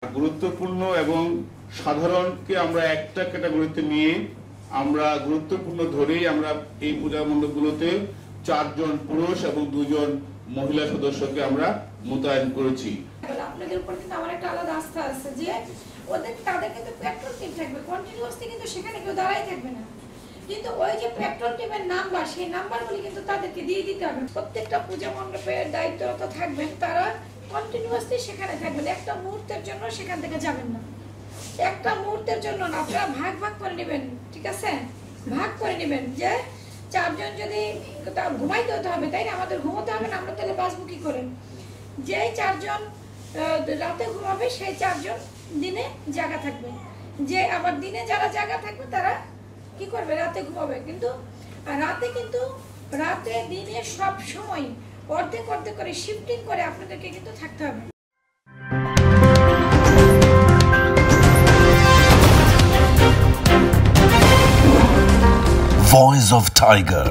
গুরুত্বপূর্ণ এবং সাধারণকে আমরা একটা ক্যাটাগরিতে নিয়ে আমরা গুরুত্বপূর্ণ ধরেই আমরা এই পূজা মণ্ডপগুলোতে 4 জন পুরুষ এবং 2 জন মহিলা সদস্যকে আমরা মোতায়েন করেছি। আপনাদের উপর কিন্তু আমার একটা আলাদা আস্থা আছে যে তাদের কিন্তু পেট্রোল টিম থাকবে, কন্টিনিউয়াসলি কিন্তু সেখানে কেউ দাঁড়াই থাকবে না, কিন্তু ওই যে পেট্রোল টিমের নাম্বার, সেই নাম্বারগুলি কিন্তু তাদেরকে দিয়ে দিতে হবে। প্রত্যেকটা পূজা মণ্ডপের দায়িত্বরত থাকবেন, তারা কন্টিনিউয়াসলি সেখানে থাকবেন, একটা মুহূর্তের জন্য সেখান থেকে যাবেন না, একটা মুহূর্তের জন্য না। আপনারা ভাগ ভাগ করে নেবেন, ঠিক আছে? ভাগ করে নেবেন যে 4 জন যদি ঘুমাইতে হতে হবে, তাই না? আমাদের ঘুমোতে হবে না, আমরা তাহলে বাঁচবো কি করে? যেই 4 জন রাতে ঘুমাবে সেই 4 জন দিনে জাগা থাকবে, যে আবার দিনে যারা জাগা থাকবে তারা কি করবে? রাতে ঘুমাবে। কিন্তু রাতে দিনে সব সময় অর্ধেক অর্ধেক করে শিফটিং করে আপনাদেরকে কিন্তু থাকতে হবে। Voice of Tiger.